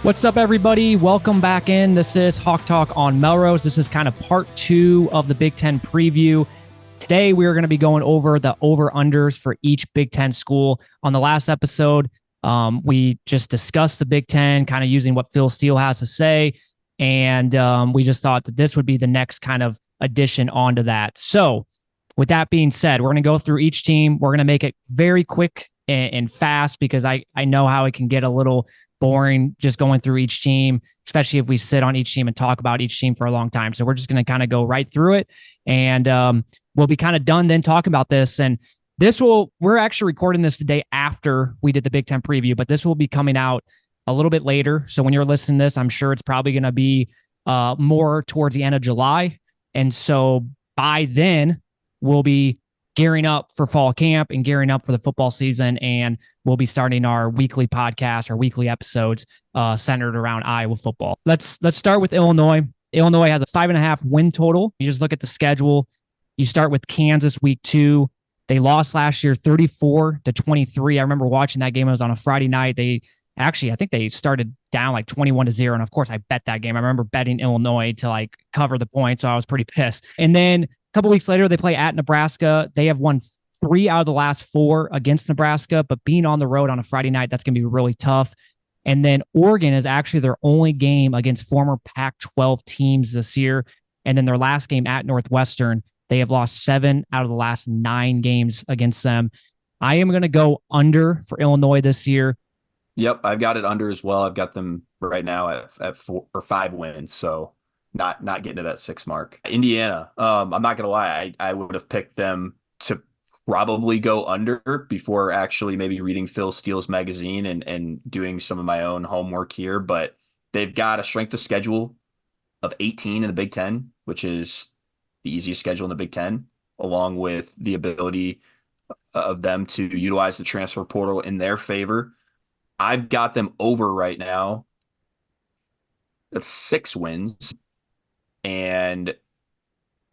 What's up, everybody? Welcome back in. This is Hawk Talk on Melrose. This is kind of part two of the Big Ten preview. Today, we are going to be going over the over-unders for each Big Ten school. On the last episode, we just discussed the Big Ten, kind of using what Phil Steele has to say. And we just thought that this would be the next kind of addition onto that. So with that being said, we're going to go through each team. We're going to make it very quick and fast because I know how it can get a little boring just going through each team, especially if we sit on each team and talk about each team for a long time. So we're just going to kind of go right through it, and we'll be kind of done then talking about this. And we're actually recording this the day after we did the Big Ten preview, but this will be coming out a little bit later. So when you're listening to this, I'm sure it's probably going to be more towards the end of July. And so by then we'll be gearing up for fall camp and gearing up for the football season. And we'll be starting our weekly podcast, our weekly episodes centered around Iowa football. Let's start with Illinois. Illinois has a 5.5 win total. You just look at the schedule. You start with Kansas week 2. They lost last year 34-23. I remember watching that game. It was on a Friday night. I think they started down like 21-0. And of course, I bet that game. I remember betting Illinois to like cover the point. So I was pretty pissed. And then a couple weeks later, they play at Nebraska. They have won 3 out of the last 4 against Nebraska, but being on the road on a Friday night, that's going to be really tough. And then Oregon is actually their only game against former Pac-12 teams this year. And then their last game at Northwestern, they have lost 7 out of the last 9 games against them. I am going to go under for Illinois this year. Yep, I've got it under as well. I've got them right now at 4 or 5 wins, so not getting to that 6 mark. Indiana, I'm not gonna lie, I would have picked them to probably go under before actually maybe reading Phil Steele's magazine and doing some of my own homework here. But they've got a strength of schedule of 18 in the Big Ten, which is the easiest schedule in the Big Ten, along with the ability of them to utilize the transfer portal in their favor. I've got them over right now at 6 wins and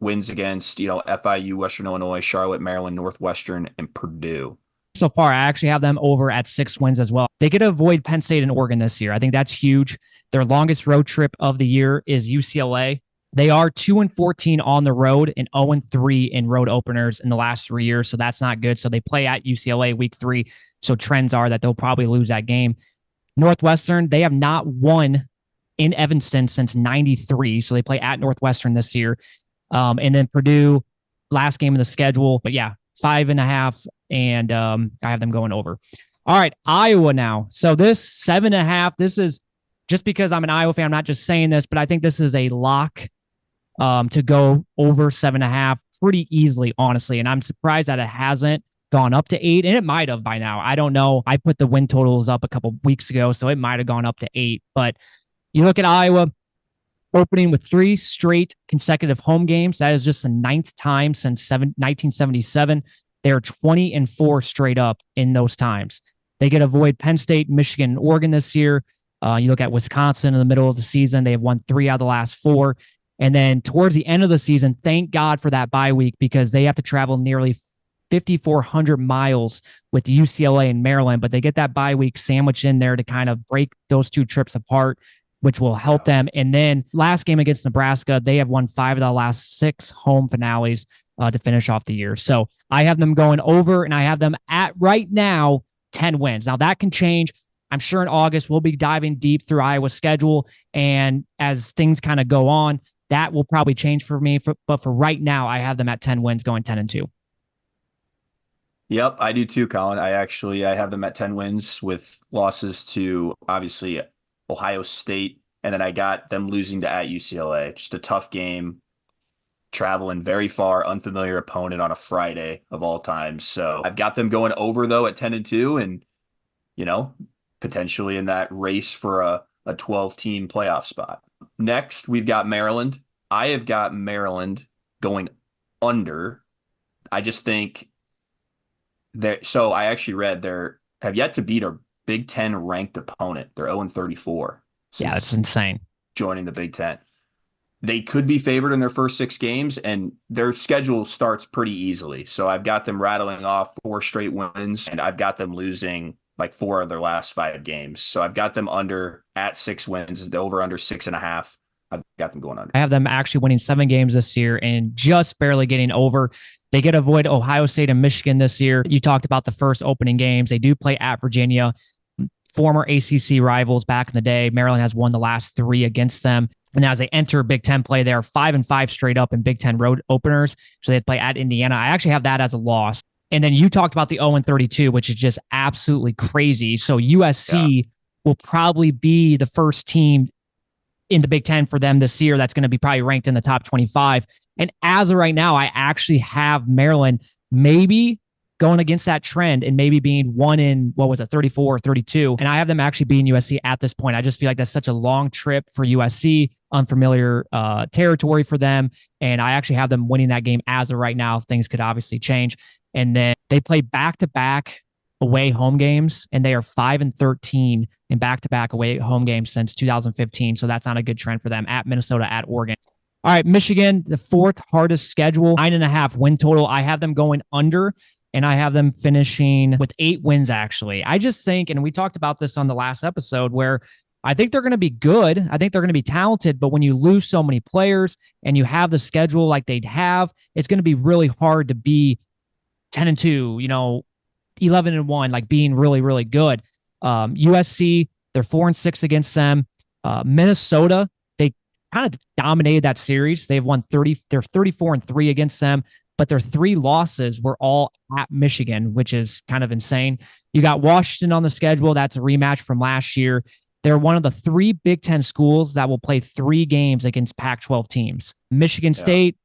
wins against, FIU, Western Illinois, Charlotte, Maryland, Northwestern, and Purdue. So far, I actually have them over at 6 wins as well. They get to avoid Penn State and Oregon this year. I think that's huge. Their longest road trip of the year is UCLA. They are 2-14 on the road and 0-3 in road openers in the last 3 years. So that's not good. So they play at UCLA week 3. So trends are that they'll probably lose that game. Northwestern, they have not won in Evanston since 93. So they play at Northwestern this year. And then Purdue, last game of the schedule. But yeah, 5.5. And I have them going over. All right, Iowa now. So this 7.5, this is just because I'm an Iowa fan. I'm not just saying this, but I think this is a lock to go over 7.5 pretty easily, honestly. And I'm surprised that it hasn't gone up to 8, and it might have by now. I don't know. I put the win totals up a couple weeks ago, so it might have gone up to 8. But you look at Iowa opening with 3 straight consecutive home games. That is just the 9th time since 1977. They're 20-4 straight up in those times. They get to avoid Penn State, Michigan, and Oregon this year. You look at Wisconsin in the middle of the season. They have won 3 out of the last 4. And then towards the end of the season, thank God for that bye week because they have to travel nearly 5,400 miles with UCLA and Maryland. But they get that bye week sandwiched in there to kind of break those 2 trips apart, which will help them. And then last game against Nebraska, they have won 5 of the last 6 home finales to finish off the year. So I have them going over, and I have them at right now 10 wins. Now that can change. I'm sure in August, we'll be diving deep through Iowa's schedule. And as things kind of go on, that will probably change for me. But for right now, I have them at 10 wins going 10-2. Yep, I do too, Collin. I have them at 10 wins with losses to obviously Ohio State. And then I got them losing to at UCLA. Just a tough game, traveling very far, unfamiliar opponent on a Friday of all times. So I've got them going over though at 10-2 and, potentially in that race for a 12-team playoff spot. Next, we've got Maryland. I have got Maryland going under. I just think so I actually read they have yet to beat a Big Ten ranked opponent. They're 0-34. Yeah, that's insane. Joining the Big Ten. They could be favored in their first 6 games, and their schedule starts pretty easily. So I've got them rattling off 4 straight wins, and I've got them losing like 4 of their last 5 games. So I've got them under at 6 wins, the over under 6.5. I've got them going under. I have them actually winning 7 games this year and just barely getting over. They get to avoid Ohio State and Michigan this year. You talked about the first opening games. They do play at Virginia, former ACC rivals back in the day. Maryland has won the last 3 against them. And as they enter Big Ten play, they are 5-5 straight up in Big Ten road openers. So they play at Indiana. I actually have that as a loss. And then you talked about the 0-32, which is just absolutely crazy. So USC will probably be the first team in the Big Ten for them this year that's going to be probably ranked in the top 25. And as of right now, I actually have Maryland maybe going against that trend and maybe being 1 in, 34 or 32. And I have them actually beating USC at this point. I just feel like that's such a long trip for USC, unfamiliar territory for them. And I actually have them winning that game as of right now. Things could obviously change. And then they play back-to-back away home games, and they are 5-13 in back-to-back away home games since 2015. So that's not a good trend for them. At Minnesota, at Oregon. All right, Michigan, the 4th hardest schedule, 9.5 win total. I have them going under, and I have them finishing with 8 wins, actually. I just think, and we talked about this on the last episode, where I think they're going to be good. I think they're going to be talented, but when you lose so many players and you have the schedule like they'd have, it's going to be really hard to be 10-2, 11-1, like being really, really good. USC, they're 4-6 against them. Minnesota, they kind of dominated that series. They've won 30. They're 34-3 against them, but their 3 losses were all at Michigan, which is kind of insane. You got Washington on the schedule. That's a rematch from last year. They're one of the 3 Big Ten schools that will play 3 games against Pac-12 teams. Michigan State,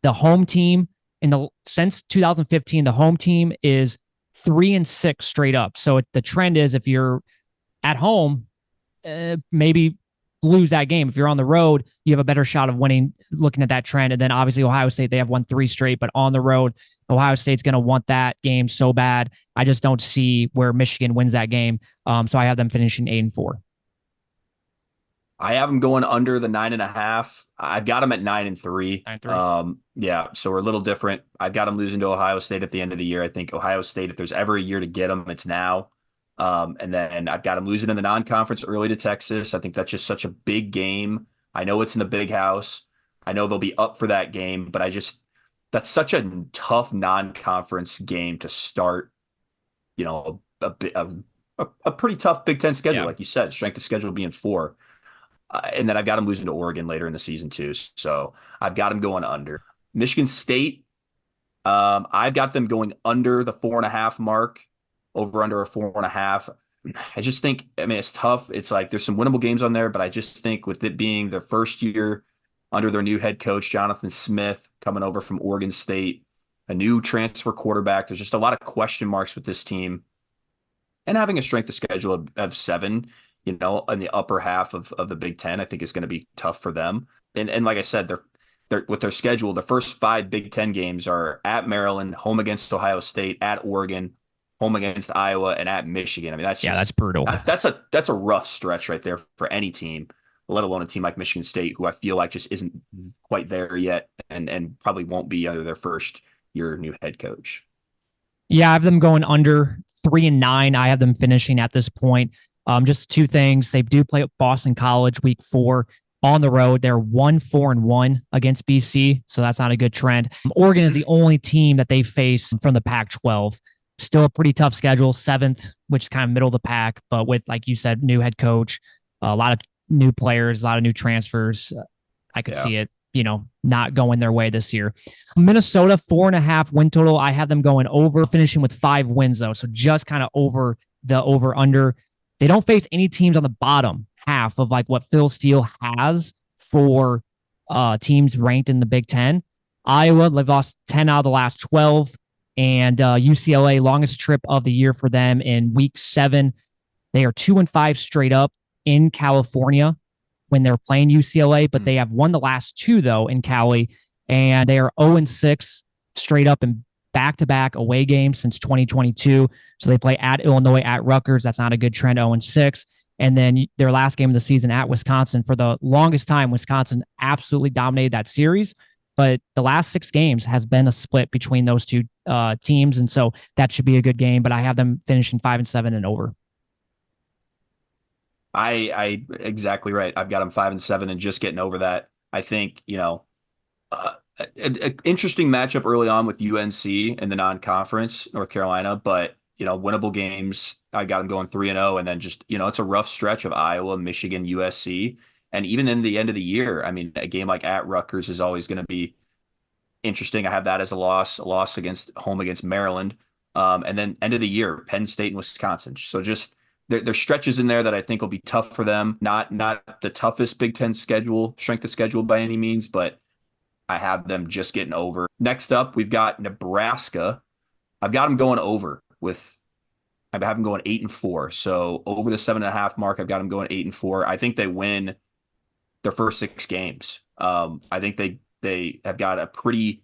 the home team since 2015, the home team is 3-6 straight up. So the trend is if you're at home, maybe lose that game. If you're on the road, you have a better shot of winning looking at that trend. And then obviously Ohio State, they have won 3 straight, but on the road, Ohio State's going to want that game so bad. I just don't see where Michigan wins that game. So I have them finishing 8-4. I have them going under the 9.5. I've got them at 9-3. 9-3. Yeah, so we're a little different. I've got them losing to Ohio State at the end of the year. I think Ohio State, if there's ever a year to get them, it's now. And then I've got them losing in the non-conference early to Texas. I think that's just such a big game. I know it's in the big house. I know they'll be up for that game, but that's such a tough non-conference game to start. A pretty tough Big Ten schedule, like you said, strength of schedule being 4. And then I've got them losing to Oregon later in the season too. So I've got them going under. Michigan State, I've got them going under the 4.5 mark, over under a 4.5. I just think, it's tough. It's like there's some winnable games on there, but I just think with it being their first year under their new head coach, Jonathan Smith, coming over from Oregon State, a new transfer quarterback, there's just a lot of question marks with this team. And having a strength of schedule of 7, in the upper half of the Big Ten, I think is going to be tough for them. And like I said, they're with their schedule, the first 5 Big Ten games are at Maryland, home against Ohio State, at Oregon, home against Iowa, and at Michigan. That's brutal. That's a rough stretch right there for any team, let alone a team like Michigan State, who I feel like just isn't quite there yet and probably won't be under their first year new head coach. Yeah, I have them going under 3-9. I have them finishing at this point. Just 2 things. They do play at Boston College week 4 on the road. They're 1-4-1 against BC, so that's not a good trend. Oregon is the only team that they face from the Pac-12. Still a pretty tough schedule, 7th, which is kind of middle of the pack, but with, like you said, new head coach, a lot of new players, a lot of new transfers. I could see it, not going their way this year. Minnesota, 4.5 win total. I have them going over, finishing with 5 wins, though, so just kind of over the over-under. They don't face any teams on the bottom half of like what Phil Steele has for teams ranked in the Big Ten. Iowa, they've lost 10 out of the last 12. And UCLA, longest trip of the year for them in week 7. They are 2-5 straight up in California when they're playing UCLA, but they have won the last 2, though, in Cali. And they are 0-6 straight up in back-to-back away games since 2022. So they play at Illinois, at Rutgers. That's not a good trend, 0-6. And then their last game of the season at Wisconsin. For the longest time, Wisconsin absolutely dominated that series. but the last 6 games has been a split between those two teams. And so that should be a good game, but I have them finishing 5-7 and over. I exactly right. I've got them 5-7 and just getting over that. I think, an interesting matchup early on with UNC in the non-conference, North Carolina, but winnable games. I got them going 3-0, and then just it's a rough stretch of Iowa, Michigan, USC, and even in the end of the year. I mean, a game like at Rutgers is always going to be interesting. I have that as a loss against home against Maryland, and then end of the year, Penn State and Wisconsin. So just there's stretches in there that I think will be tough for them. Not the toughest Big Ten strength of schedule by any means, but I have them just getting over. Next up, we've got Nebraska. I've got them going over I have them going 8-4. So over the 7.5 mark, I've got them going 8-4. I think they win their first 6 games. I think they have got a pretty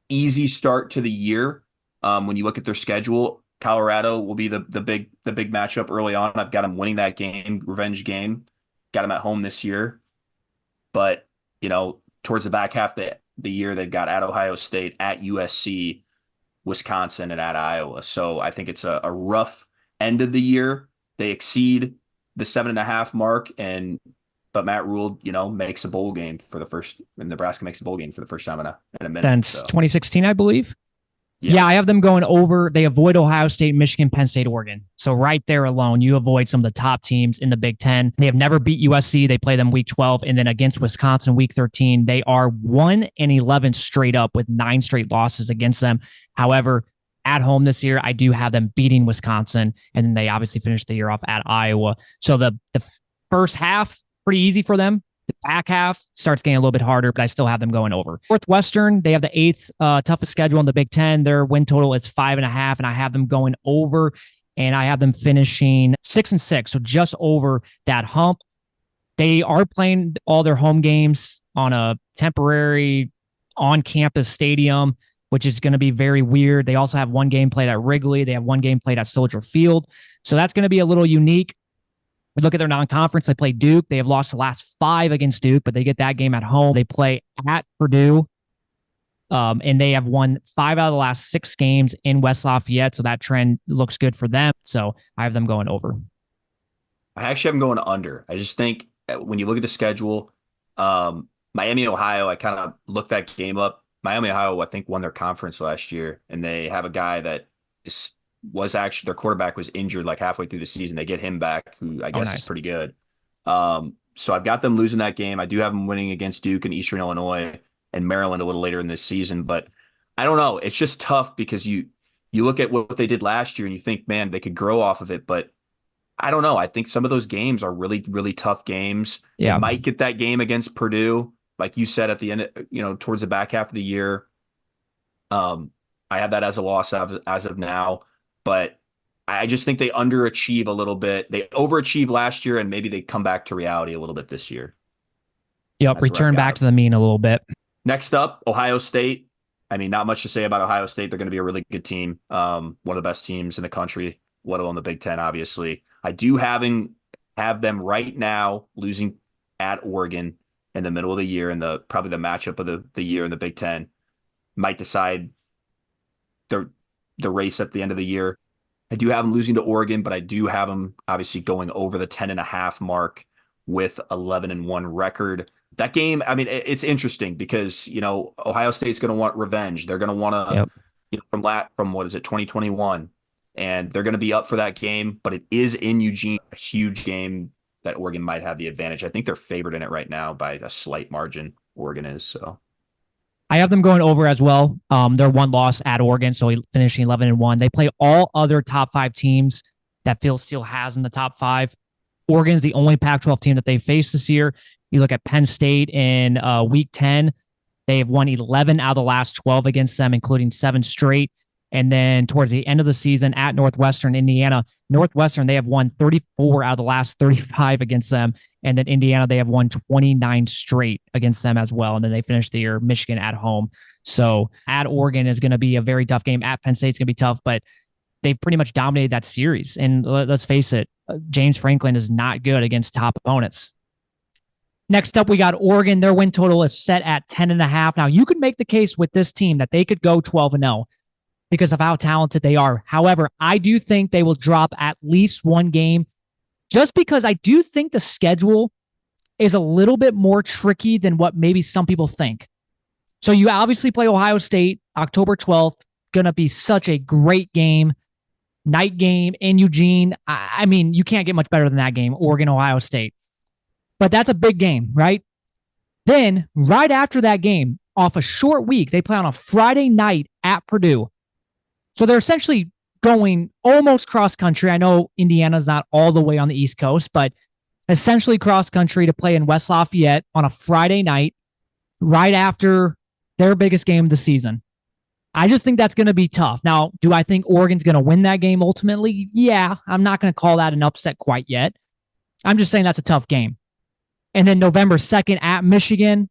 easy start to the year. When you look at their schedule, Colorado will be the big matchup early on. I've got them winning that game, revenge game. Got them at home this year. But, towards the back half of the year, they've got at Ohio State, at USC, Wisconsin, and at Iowa. So I think it's a rough end of the year. They exceed the 7.5 mark, but Matt Rule, makes a bowl game for the first. And Nebraska makes a bowl game for the first time in a minute. Since 2016, I believe. Yeah, I have them going over. They avoid Ohio State, Michigan, Penn State, Oregon. So right there alone, you avoid some of the top teams in the Big Ten. They have never beat USC. They play them week 12. And then against Wisconsin, week 13, they are 1-11 straight up with 9 straight losses against them. However, at home this year, I do have them beating Wisconsin. And then they obviously finished the year off at Iowa. So the first half, pretty easy for them. The back half starts getting a little bit harder, but I still have them going over. Northwestern, they have the 8th toughest schedule in the Big Ten. Their win total is 5.5, and I have them going over, and I have them finishing 6-6, so just over that hump. They are playing all their home games on a temporary on-campus stadium, which is going to be very weird. They also have one game played at Wrigley. They have one game played at Soldier Field, so that's going to be a little unique. We look at their non-conference. They play Duke. They have lost the last 5 against Duke, but they get that game at home. They play at Purdue, and they have won 5 out of the last 6 games in West Lafayette, so that trend looks good for them. So I have them going over. I actually have them going under. I just think when you look at the schedule, Miami, Ohio, I kind of looked that game up. Miami, Ohio, I think, won their conference last year, and they have a guy that was actually their quarterback was injured like halfway through the season. They get him back, who I guess is pretty good. So I've got them losing that game. I do have them winning against Duke and Eastern Illinois and Maryland a little later in this season, but I don't know. It's just tough because you look at what they did last year and you think, man, they could grow off of it, but I don't know. I think some of those games are really, really tough games. Yeah. They might get that game against Purdue, like you said at the end, towards the back half of the year. I have that as a loss as of now. But I just think they underachieve a little bit. They overachieved last year, and maybe they come back to reality a little bit this year. Yep, return back to the mean a little bit. Next up, Ohio State. I mean, not much to say about Ohio State. They're going to be a really good team, one of the best teams in the country, let alone the Big Ten, obviously. I do have them right now losing at Oregon in the middle of the year, and probably the matchup of the year in the Big Ten might decide the race at the end of the year. I do have them losing to Oregon, but I do have them obviously going over the 10.5 mark with 11-1 record. That game, I mean, it's interesting because, Ohio State's going to want revenge. They're going to want to, from what is it, 2021, and they're going to be up for that game, but it is in Eugene, a huge game that Oregon might have the advantage. I think they're favored in it right now by a slight margin. Oregon is, so. I have them going over as well. Their one loss at Oregon, so finishing 11-1. They play all other top 5 teams that Phil Steele has in the top 5. Oregon's the only Pac-12 team that they faced this year. You look at Penn State in week 10. They have won 11 out of the last 12 against them, including 7 straight. And then towards the end of the season at Northwestern, Indiana, they have won 34 out of the last 35 against them. And then Indiana, they have won 29 straight against them as well. And then they finished the year Michigan at home. So at Oregon is going to be a very tough game. At Penn State's going to be tough, but they've pretty much dominated that series. And let's face it, James Franklin is not good against top opponents. Next up, we got Oregon. Their win total is set at 10.5. Now, you could make the case with this team that they could go 12-0 because of how talented they are. However, I do think they will drop at least one game just because I do think the schedule is a little bit more tricky than what maybe some people think. So you obviously play Ohio State October 12th. Going to be such a great game. Night game in Eugene. I mean, you can't get much better than that game, Oregon, Ohio State. But that's a big game, right? Then, right after that game, off a short week, they play on a Friday night at Purdue. So they're essentially going almost cross country. I know Indiana's not all the way on the East Coast, but essentially cross country to play in West Lafayette on a Friday night right after their biggest game of the season. I just think that's going to be tough. Now, do I think Oregon's going to win that game ultimately? Yeah, I'm not going to call that an upset quite yet. I'm just saying that's a tough game. And then November 2nd at Michigan,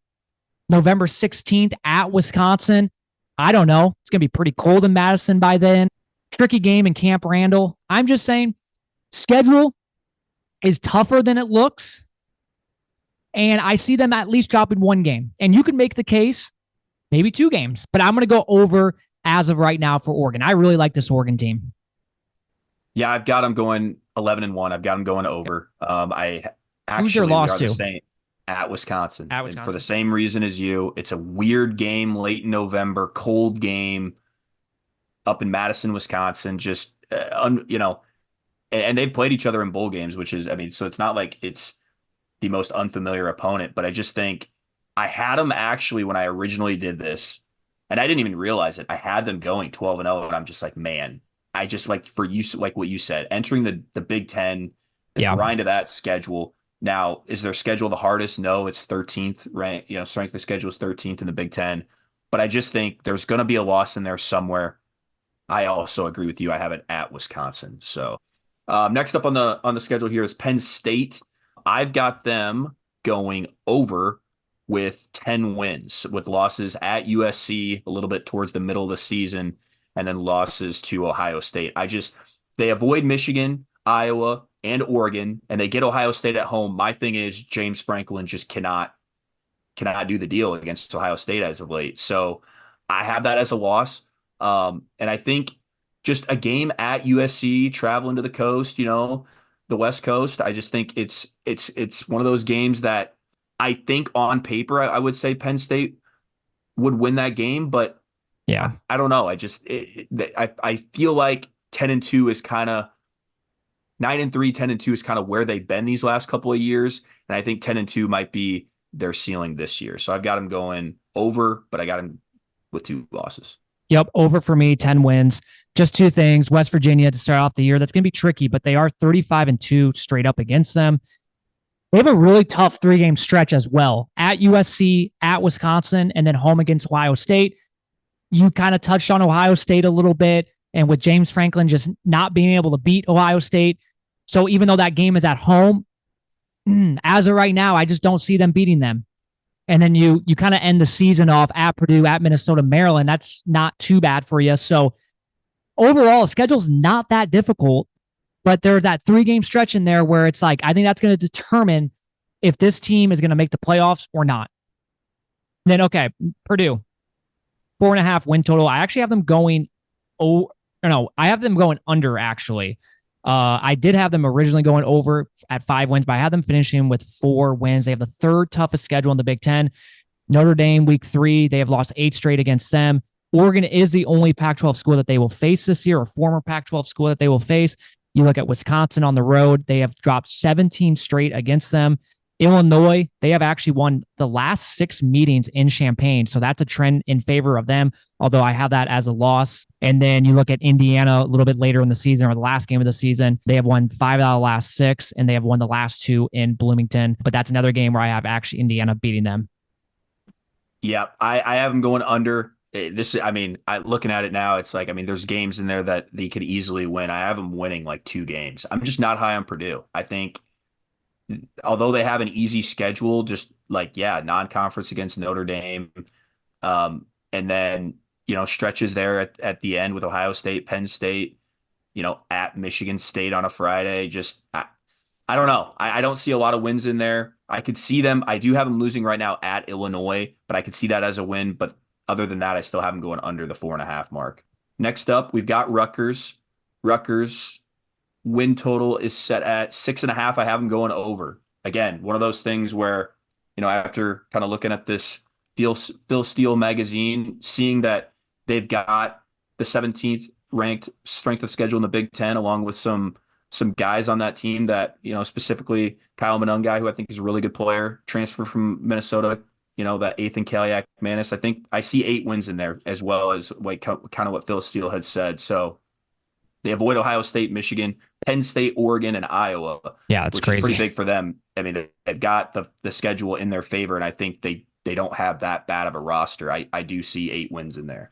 November 16th at Wisconsin. I don't know. It's going to be pretty cold in Madison by then. Tricky game in Camp Randall. I'm just saying schedule is tougher than it looks. And I see them at least dropping one game. And you can make the case, maybe two games, but I'm going to go over as of right now for Oregon. I really like this Oregon team. Yeah, I've got them going 11-1. I've got them going over. I actually Who's your loss to? The same at Wisconsin. At Wisconsin. And for the same reason as you. It's a weird game late in November, cold game up in Madison, Wisconsin. Just and they've played each other in bowl games, which is, I mean, so it's not like it's the most unfamiliar opponent, but I just think I had them actually when I originally did this, and I didn't even realize it. I had them going 12-0, and I'm just like, man, I just like for you, like what you said, entering the Big Ten, the grind of that schedule. Now, is their schedule the hardest? No, it's 13th, right? Strength of schedule is 13th in the Big Ten, but I just think there's going to be a loss in there somewhere. I also agree with you. I have it at Wisconsin. So next up on the schedule here is Penn State. I've got them going over with 10 wins, with losses at USC a little bit towards the middle of the season, and then losses to Ohio State. They avoid Michigan, Iowa, and Oregon, and they get Ohio State at home. My thing is James Franklin just cannot do the deal against Ohio State as of late. So I have that as a loss. And I think just a game at USC, traveling to the coast, the West Coast. I just think it's one of those games that I think on paper I would say Penn State would win that game, but yeah, I don't know. I feel like 10-2 is kind of 9-3, 10-2 is kind of where they've been these last couple of years, and I think 10-2 might be their ceiling this year. So I've got them going over, but I got them with 2 losses. Yep, over for me, 10 wins. Just 2 things. West Virginia to start off the year. That's going to be tricky, but they are 35-2 straight up against them. They have a really tough 3-game stretch as well. At USC, at Wisconsin, and then home against Ohio State. You kind of touched on Ohio State a little bit, and with James Franklin just not being able to beat Ohio State. So even though that game is at home, as of right now, I just don't see them beating them. And then you kind of end the season off at Purdue, at Minnesota, Maryland. That's not too bad for you. So overall, the schedule's not that difficult, but there's that 3-game stretch in there where it's like, I think that's going to determine if this team is going to make the playoffs or not. And then, okay, Purdue, 4.5 win total. I actually have them going, I have them going under, actually. I did have them originally going over at 5 wins, but I had them finishing with 4 wins. They have the 3rd toughest schedule in the Big Ten. Notre Dame, week 3, they have lost 8 straight against them. Oregon is the only Pac-12 school that they will face this year, or former Pac-12 school that they will face. You look at Wisconsin on the road, they have dropped 17 straight against them. Illinois, they have actually won the last 6 meetings in Champaign. So that's a trend in favor of them, although I have that as a loss. And then you look at Indiana a little bit later in the season, or the last game of the season. They have won 5 out of the last 6, and they have won the last 2 in Bloomington. But that's another game where I have actually Indiana beating them. Yeah, I have them going under. Looking at it now, it's like, there's games in there that they could easily win. I have them winning like 2 games. I'm just not high on Purdue. I think, although they have an easy schedule, just like, non-conference against Notre Dame, and then, stretches there at the end with Ohio State, Penn State, at Michigan State on a Friday. I don't know. I don't see a lot of wins in there. I could see them. I do have them losing right now at Illinois, but I could see that as a win. But other than that, I still have them going under the 4.5 mark. Next up, we've got Rutgers. Rutgers win total is set at 6.5. I have them going over. Again, one of those things where, after kind of looking at this Phil Steele magazine, seeing that they've got the 17th ranked strength of schedule in the Big Ten, along with some guys on that team that, specifically Kyle Monangai, who I think is a really good player, transfer from Minnesota, that Ethan Kaliak Manis. I think I see 8 wins in there, as well as kind of what Phil Steele had said. So they avoid Ohio State, Michigan, Penn State, Oregon, and Iowa, Yeah, it's which is crazy. pretty big for them. I mean, they've got the schedule in their favor, and I think they don't have that bad of a roster. I do see 8 wins in there.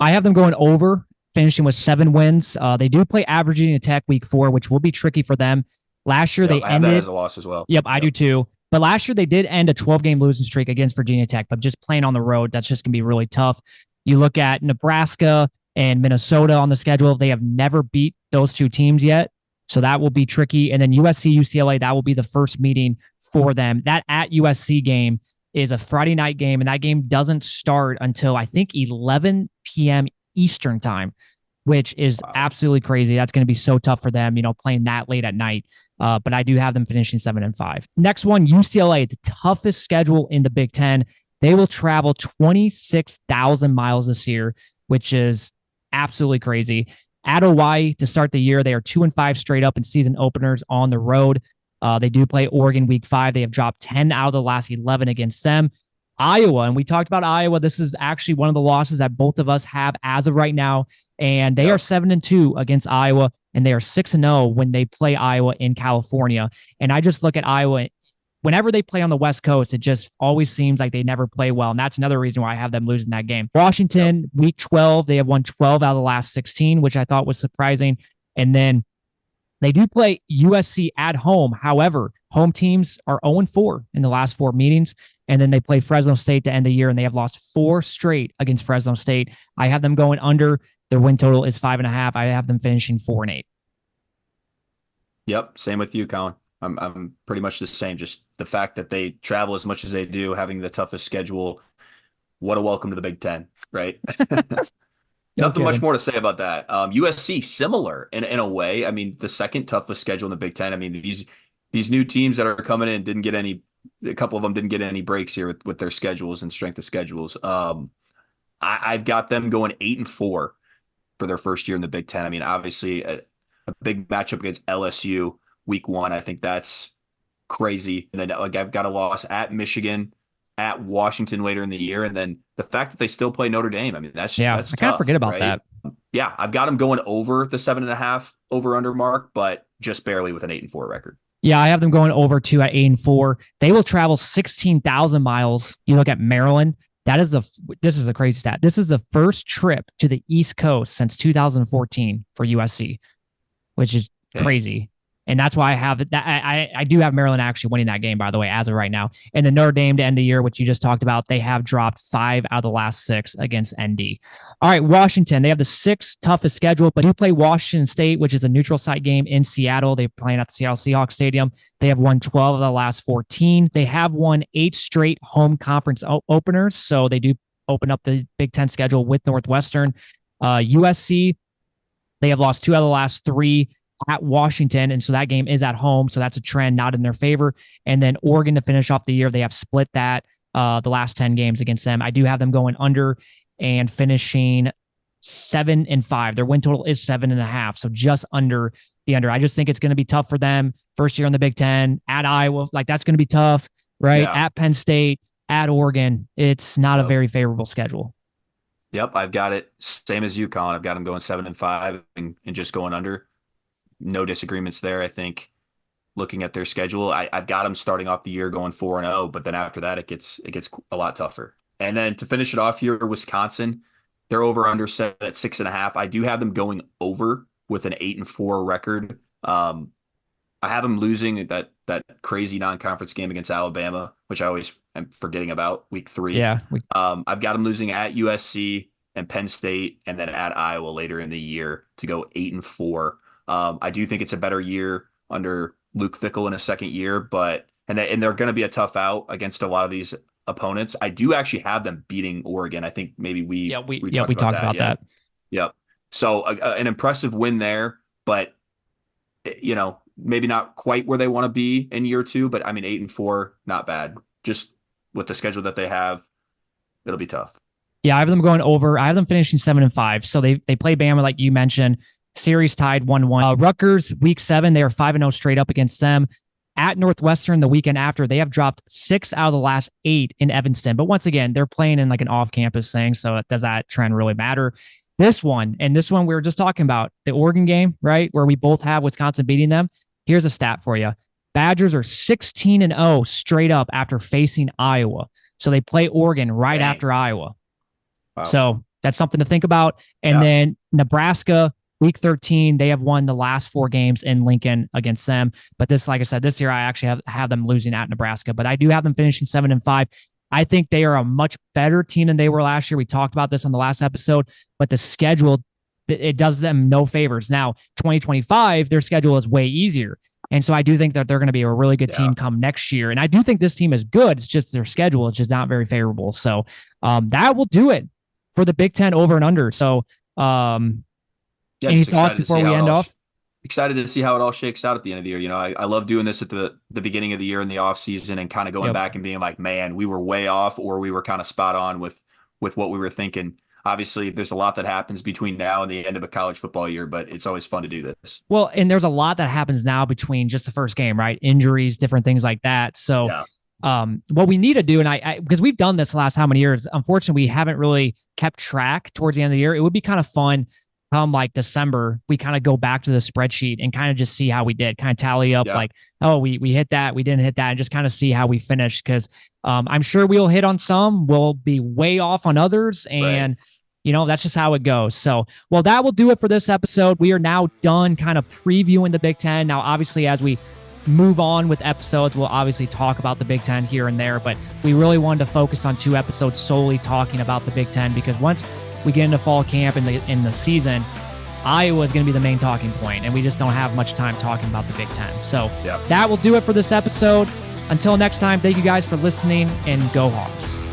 I have them going over, finishing with 7 wins. They do play average Virginia Tech week 4, which will be tricky for them. Last year Yep, they I have that ended. as a loss as well. Yep, I do Yep. too. But last year they did end a 12-game losing streak against Virginia Tech, but just playing on the road, that's just going to be really tough. You look at Nebraska and Minnesota on the schedule, they have never beat those 2 teams yet. So that will be tricky. And then USC, UCLA, that will be the first meeting for them. That at USC game is a Friday night game, and that game doesn't start until I think 11 p.m. Eastern time, which is Wow. absolutely crazy. That's going to be so tough for them, playing that late at night. But I do have them finishing 7-5. Next one, UCLA, the toughest schedule in the Big Ten. They will travel 26,000 miles this year, which is absolutely crazy. At Hawaii to start the year, they are 2-5 straight up in season openers on the road. They do play Oregon week 5. They have dropped 10 out of the last 11 against them. Iowa, and we talked about Iowa. This is actually one of the losses that both of us have as of right now. And they are 7-2 against Iowa, and they are 6-0 when they play Iowa in California. And I just look at Iowa. Whenever they play on the West Coast, it just always seems like they never play well. And that's another reason why I have them losing that game. Washington, week 12, they have won 12 out of the last 16, which I thought was surprising. And then they do play USC at home. However, home teams are 0-4 in the last 4 meetings. And then they play Fresno State to end the year, and they have lost 4 straight against Fresno State. I have them going under. Their win total is 5.5. I have them finishing 4-8. Yep, same with you, Collin. I'm pretty much the same. Just the fact that they travel as much as they do, having the toughest schedule. What a welcome to the Big Ten, right? No Nothing much kidding. more to say about that. USC, similar in a way. I mean, the second toughest schedule in the Big Ten. I mean, these new teams that are coming in didn't get any. A couple of them didn't get any breaks here with their schedules and strength of schedules. I've got them going 8-4 for their first year in the Big Ten. I mean, obviously a big matchup against LSU week 1. I think that's crazy. And then like I've got a loss at Michigan, at Washington later in the year, and then the fact that they still play Notre Dame. I mean, that's Yeah, that's I kind of tough, forget about right? that. Yeah, I've got them going over the 7.5 over under mark, but just barely with an 8-4 record. Yeah, I have them going over 2 at 8-4. They will travel 16,000 miles. You look at Maryland. This is a crazy stat. This is the first trip to the East Coast since 2014 for USC, which is Okay. crazy. And that's why I have it. I do have Maryland actually winning that game, by the way, as of right now. And the Notre Dame to end the year, which you just talked about, they have dropped 5 out of the last 6 against ND. All right, Washington, they have the 6th toughest schedule, but you play Washington State, which is a neutral site game in Seattle. They're playing at the Seattle Seahawks Stadium. They have won 12 of the last 14. They have won 8 straight home conference openers. So they do open up the Big Ten schedule with Northwestern. USC, they have lost 2 out of the last 3 at Washington, and so that game is at home, so that's a trend not in their favor. And then Oregon to finish off the year, they have split that the last 10 games against them. I do have them going under and finishing 7-5. Their win total is 7.5, so just under the under. I just think it's going to be tough for them. First year in the Big Ten at Iowa, like that's going to be tough, right? Yeah. At Penn State, at Oregon, it's not a very favorable schedule. Yep, I've got it same as you, Collin. I've got them going 7-5 and just going under. No disagreements there. I think looking at their schedule, I've got them starting off the year going 4-0, but then after that it gets a lot tougher. And then to finish it off here, Wisconsin, they're over under set at 6.5. I do have them going over with an 8-4 record. I have them losing that crazy non-conference game against Alabama, which I always am forgetting about week 3. Yeah. I've got them losing at USC and Penn State, and then at Iowa later in the year to go 8-4. I do think it's a better year under Luke Fickell in his second year, but they're going to be a tough out against a lot of these opponents. I do actually have them beating Oregon. I think maybe we talked about that. Yep. So an impressive win there, but maybe not quite where they want to be in year two. But I mean, 8-4, not bad. Just with the schedule that they have, it'll be tough. Yeah, I have them going over. I have them finishing 7-5. So they play Bama, like you mentioned. Series tied 1-1. Rutgers, week 7, they are 5-0 straight up against them. At Northwestern the weekend after, they have dropped 6 out of the last 8 in Evanston. But once again, they're playing in like an off-campus thing, so does that trend really matter? This one we were just talking about, the Oregon game, right, where we both have Wisconsin beating them. Here's a stat for you. Badgers are 16-0 straight up after facing Iowa. So they play Oregon right after Iowa. Wow. So that's something to think about. And then Nebraska, week 13, they have won the last 4 games in Lincoln against them. But this, like I said, this year I actually have them losing at Nebraska. But I do have them finishing 7-5. I think they are a much better team than they were last year. We talked about this on the last episode, but the schedule, it does them no favors. Now, 2025, their schedule is way easier. And so I do think that they're going to be a really good team come next year. And I do think this team is good. It's just their schedule is just not very favorable. So that will do it for the Big Ten over and under. So any thoughts before we end off? Excited to see how it all shakes out at the end of the year. I love doing this at the beginning of the year in the off season and kind of going back and being like, man, we were way off, or we were kind of spot on with what we were thinking. Obviously, there's a lot that happens between now and the end of a college football year, but it's always fun to do this. Well, and there's a lot that happens now between just the first game, right? Injuries, different things like that. So what we need to do, and I because we've done this the last how many years, unfortunately, we haven't really kept track towards the end of the year. It would be kind of fun come like December, we kind of go back to the spreadsheet and kind of just see how we did, kind of tally up like, oh, we hit that, we didn't hit that, and just kind of see how we finished. Because I'm sure we'll hit on some, we'll be way off on others, and that's just how it goes. So, well, that will do it for this episode. We are now done kind of previewing the Big Ten. Now, obviously, as we move on with episodes, we'll obviously talk about the Big Ten here and there, but we really wanted to focus on 2 episodes solely talking about the Big Ten, because once we get into fall camp in the season, Iowa is going to be the main talking point, and we just don't have much time talking about the Big Ten. So that will do it for this episode. Until next time, thank you guys for listening, and go Hawks.